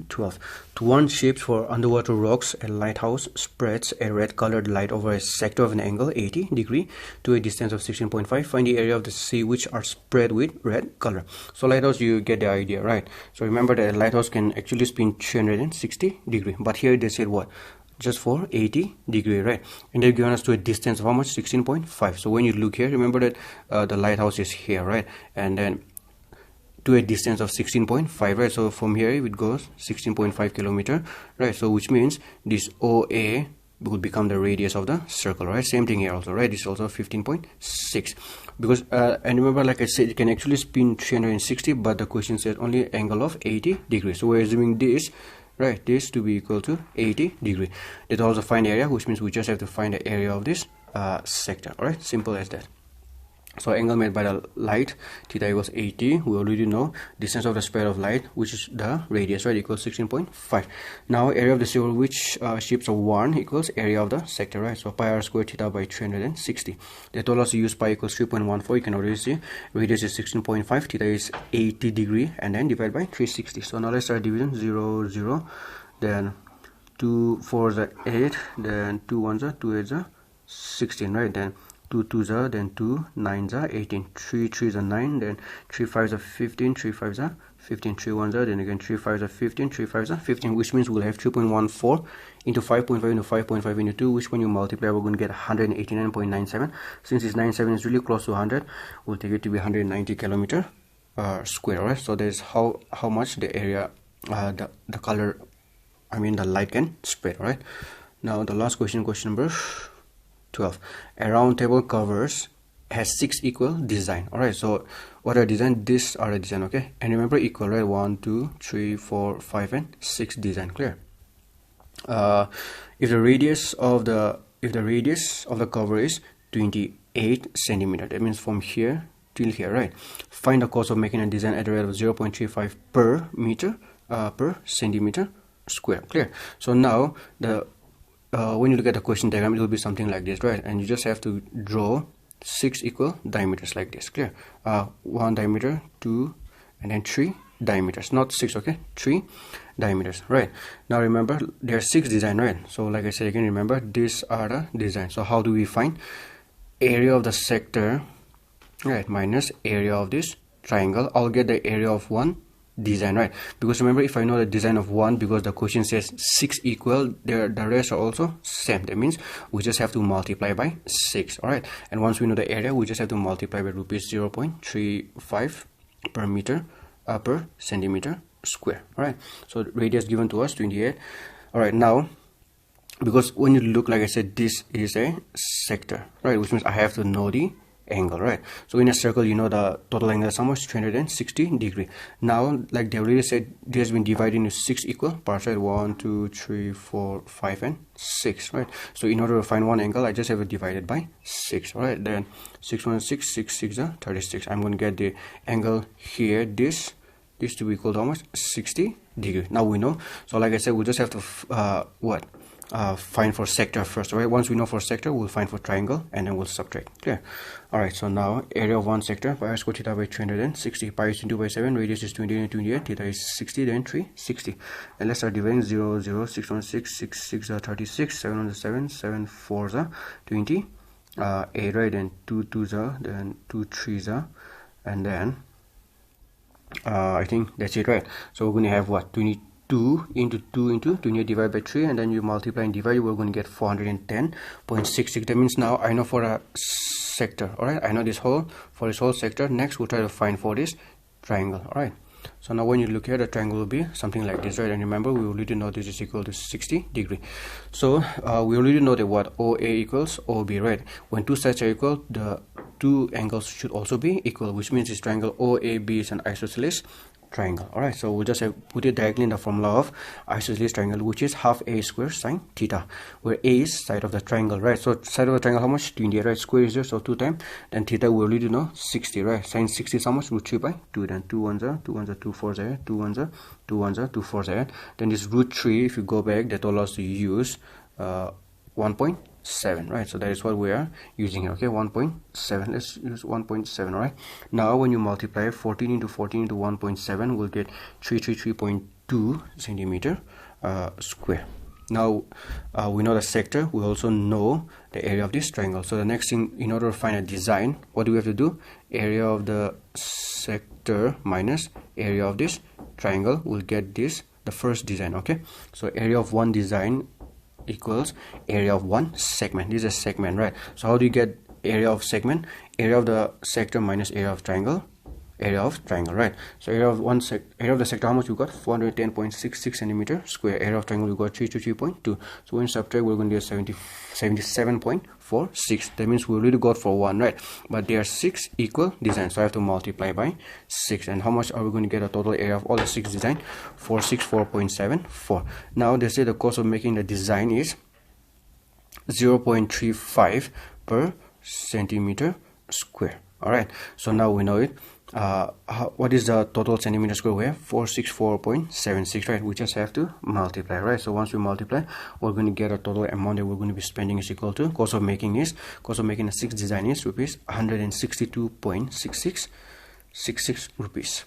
12. To warn ships for underwater rocks, a lighthouse spreads a red colored light over a sector of an angle 80 degree to a distance of 16.5. Find the area of the sea which are spread with red color. So lighthouse, you get the idea, right? So remember that a lighthouse can actually spin 360 degree, but here they said what? Just for 80 degree, right? And they've given us to a distance of how much? 16.5. So when you look here, remember that the lighthouse is here, right? And then to a distance of 16.5, right? So from here it goes 16.5 kilometer, right? So which means this OA will become the radius of the circle, right? Same thing here also, right? This is also 15.6 because and remember, like I said, it can actually spin 360, but the question said only angle of 80 degrees. So we're assuming this, right, this to be equal to 80 degree. That also find area, which means we just have to find the area of this sector. All right, simple as that. So angle made by the light, theta equals 80. We already know distance of the spread of light, which is the radius, right, equals 16.5. Now area of the sea over which ships are warned equals area of the sector, right? So pi r squared theta by 360. They told us to use pi equals 3.14. You can already see radius is 16.5, theta is 80 degree, and then divide by 360. So now let's start division. 0 0, then 2 4s are 8, then 2 1s are 2 8s are 16, right? Then 2 2s are, then 2 9s are 18, 3 3s are 9, then 3 5s are 15, 3 5s are 15, 3 1s are, then again 3 5s are 15, 3 5s are 15, which means we'll have 3.14 into 5.5 into 5.5 into 2, which when you multiply we're going to get 189.97. Since it's 97 is really close to 100, we'll take it to be 190 kilometer square, right? So there's how much the area, the color, I mean the light can spread, right? Now the last question, question number 12. A round table covers has 6 equal design. All right, so what are design? These are the design, okay? And remember equal, right? 1 2 3 4 5 and 6 design. Clear? If the radius of the cover is 28 centimeter, that means from here till here, right? Find the cost of making a design at a rate of 0.35 per meter per centimeter square. Clear? So now the when you look at the question diagram, it will be something like this, right? And you just have to draw 6 equal diameters like this. Clear? 1 diameter, 2, and then 3 diameters. Not 6, okay? 3 diameters, right? Now remember, there are 6 design, right? So like I said again, remember, these are the design. So how do we find area of the sector, right, minus area of this triangle? I'll get the area of one design, right? Because remember, if I know the design of one, because the question says 6 equal, the rest are also same. That means we just have to multiply by 6. All right, and once we know the area, we just have to multiply by rupees 0.35 per meter per centimeter square. All right, so radius given to us 28. All right, now because when you look, like I said, this is a sector, right, which means I have to know the angle, right? So in a circle, you know the total angle is how much? 360 degree. Now, like they already said, this has been divided into 6 equal parts, right? 1 2 3 4 5 and 6, right? So in order to find one angle, I just have to divide it by 6. All right, then 6 1 6 6 6 are 36. I'm going to get the angle here, this to be equal to how much? 60 degree. Now we know. So like I said, we just have to find for sector first. Right, once we know for sector, we'll find for triangle and then we'll subtract. Clear? All right, so now area of one sector, pi r squared theta by 360, pi is 2 by 7, radius is 28 and 28, theta is 60, then 360. And let's start dividing. 0 0 6 1 6 6 6 are 36, 7 on the 7 7 4s are 20 8, right? Then 2 2s are, then 2 3s are, and then I think that's it, right? So we're going to have what? 22 into 2 into 28 divided by 3, and then you multiply and divide, we're going to get 410.66. That means now I know for a sector. All right, I know this whole, for this whole sector. Next we'll try to find for this triangle. All right, so now when you look here, the triangle will be something like this, right? And remember, we already know this is equal to 60 degree. So we already know that what OA equals OB, right? When two sides are equal, the two angles should also be equal, which means this triangle OAB is an isosceles triangle. All right, so we'll just put it directly in the formula of isosceles triangle, which is half a square sine theta, where a is side of the triangle, right? So side of the triangle, how much? 28, right? Square is there, so 2 times, then theta we already know 60, right? Sine 60 is how much? Root 3 by 2, then 2 1s are 2 1s are 2 4s are 2 1s are 2 1s are 2 4s are, then this root 3, if you go back, that told us to use 1.7, right? So that is what we are using here. Okay, 1.7. Let's use 1.7. All right, now when you multiply 14 into 14 into 1.7, we'll get 333.2 centimeter square. Now we know the sector, we also know the area of this triangle. So the next thing, in order to find a design, what do we have to do? Area of the sector minus area of this triangle will get this, the first design. Okay, so area of one design equals area of one segment. This is a segment, right? So how do you get area of segment? Area of the sector minus area of triangle, right? So area of the sector, how much we got? 410.66 centimeter square. Area of triangle we got 323.2. So when subtract, we're going to get 77.46. That means we already got for 1, right? But there are 6 equal designs, so I have to multiply by 6. And how much are we going to get a total area of all the 6 design? 464.74. Now they say the cost of making the design is 0.35 per centimeter square. All right, so now we know it. What is the total centimeter square we have? 464.76, right? We just have to multiply, right? So once we multiply, we're going to get a total amount that we're going to be spending is equal to cost of making a 6 design is rupees 162.66 rupees.